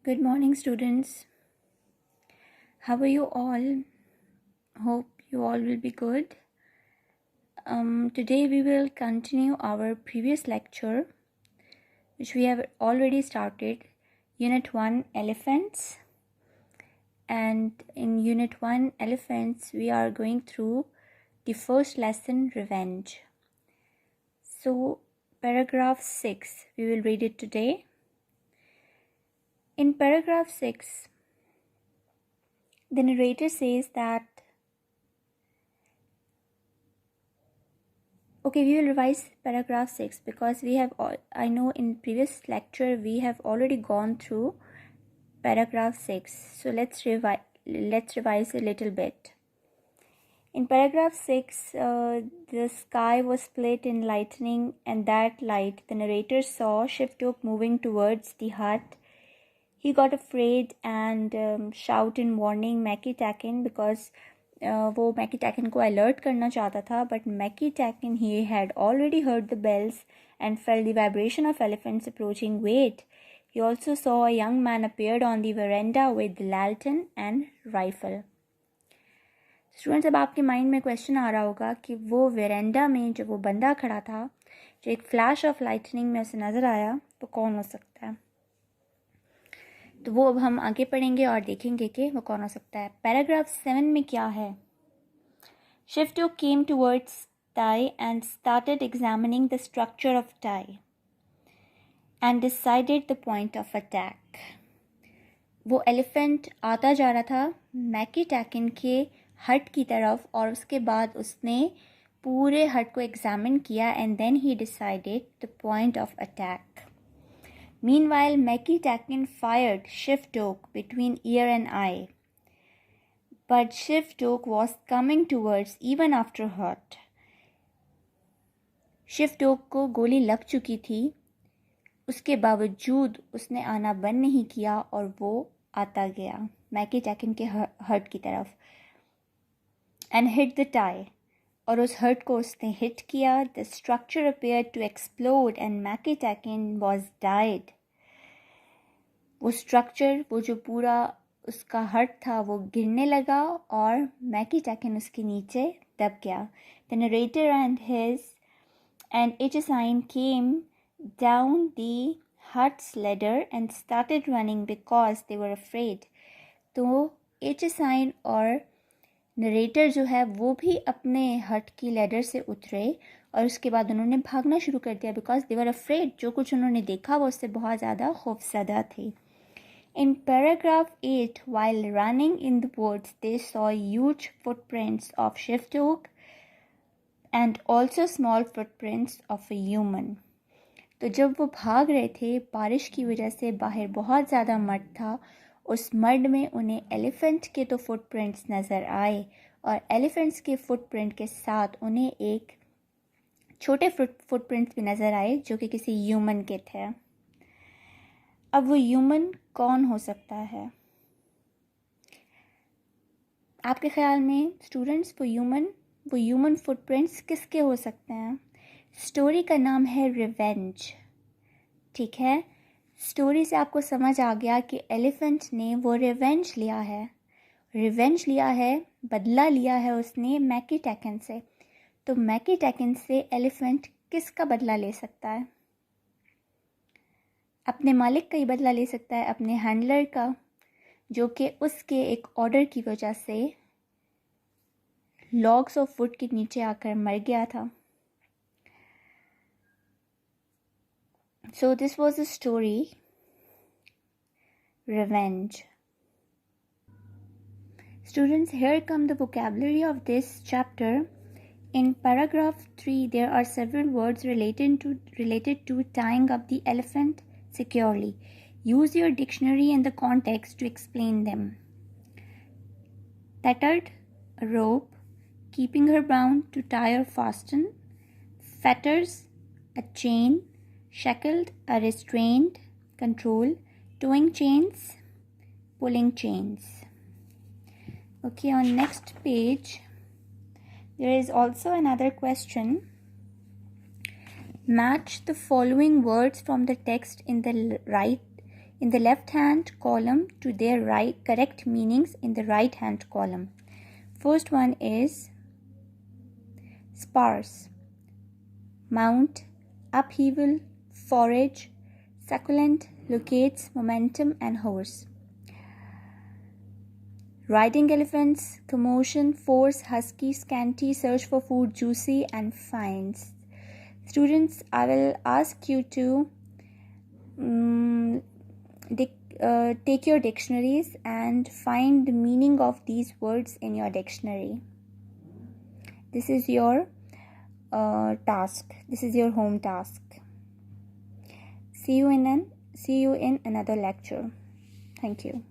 Good morning, students. How are you all? Hope you all will be good. Today we will continue our previous lecture, which we have already started, Unit 1 Elephants. And in Unit 1 Elephants, we are going through the first lesson, Revenge. So, paragraph 6, we will read it today. In paragraph 6, the narrator says that okay, we will revise paragraph 6 because I know in previous lecture we have already gone through paragraph 6. So let's revise a little bit. In paragraph 6, the sky was split in lightning, and that light the narrator saw Shiftook moving towards the hut. He got afraid and shouted in warning Mackie Tacken because वो मैकी टैकन को alert करना चाहता था, but Mackie taken he had already heard the bells and felt the vibration of elephants approaching. Wait, he also saw a young man appeared on the veranda with the lantern and rifle. Students, अब आपके mind में question आ रहा होगा कि वो veranda में जो वो बंदा खड़ा था, जो एक फ्लैश ऑफ लाइटनिंग में उसे नज़र आया, वो कौन हो सकता है? तो वो अब हम आगे पढ़ेंगे और देखेंगे कि वो कौन हो सकता है. पैराग्राफ 7 में क्या है? Shiftook came towards Tai and started examining the structure of Tai and decided the point of attack. वो एलिफेंट आता जा रहा था मैकी टैकन के हट की तरफ और उसके बाद उसने पूरे हट को एग्जामिन किया and then he decided the point of attack. Meanwhile, Mackie Tacken fired Shiftook between ear and eye. But Shiftook was coming towards even after hurt. Shiftook को गोली लग चुकी थी, उसके बावजूद उसने आना बंद नहीं किया और वो आता गया मैकी टैकन के हर्ट की तरफ and hit the tie. और उस हर्ट को उसने हिट किया. The structure appeared to explode and Mackie Tacken was died. वो स्ट्रक्चर, वो जो पूरा उसका हर्ट था, वो गिरने लगा और मैकी टैकन उसके नीचे दब गया. The narrator and Ichisign came down the hut's ladder and started running because they were afraid. तो Ichisign और नरेटर जो है वो भी अपने हट की लैडर से उतरे और उसके बाद उन्होंने भागना शुरू कर दिया बिकॉज दे वर अफ्रेड. जो कुछ उन्होंने देखा वो उससे बहुत ज़्यादा खौफजदा थे. In paragraph 8, while running in the woods, they saw huge footprints of Shiftook and also small footprints of a human. तो जब वो भाग रहे थे, बारिश की वजह से बाहर बहुत ज़्यादा मड था. उस मड में उन्हें एलिफेंट के तो फुटप्रिंट्स नज़र आए और एलिफेंट्स के फुटप्रिंट के साथ उन्हें एक छोटे फुटप्रिंट्स भी नज़र आए जो कि किसी ह्यूमन के थे. अब वो ह्यूमन कौन हो सकता है आपके ख्याल में स्टूडेंट्स? वो ह्यूमन फुटप्रिंट्स किसके हो सकते हैं? स्टोरी का नाम है रिवेंज. ठीक है, स्टोरी से आपको समझ आ गया कि एलिफेंट ने वो रिवेंज लिया है, बदला लिया है उसने मैकी टैकन से. तो मैकी टैकन से एलिफेंट किसका बदला ले सकता है? अपने मालिक का ही बदला ले सकता है, अपने हैंडलर का, जो कि उसके एक ऑर्डर की वजह से लॉग्स ऑफ वुड के नीचे आकर मर गया था. So this was the story, Revenge. Students, here come the vocabulary of this chapter. In paragraph 3, there are several words related to tying up the elephant securely. Use your dictionary and the context to explain them. Tethered, a rope, keeping her bound to tie or fasten. Fetters, a chain. Shackled, a restraint, control. Towing chains, pulling chains. Okay, on next page, there is also another question. Match the following words from the text in the right in the left hand column to their correct meanings in the right hand column. First one is sparse, mount, upheaval, forage, succulent, locates, momentum, and horse. Riding elephants, commotion, force, husky, scanty, search for food, juicy, and finds. Students, I will ask you to take your dictionaries and find the meaning of these words in your dictionary. This is your task. This is your home task. See you in another lecture. Thank you.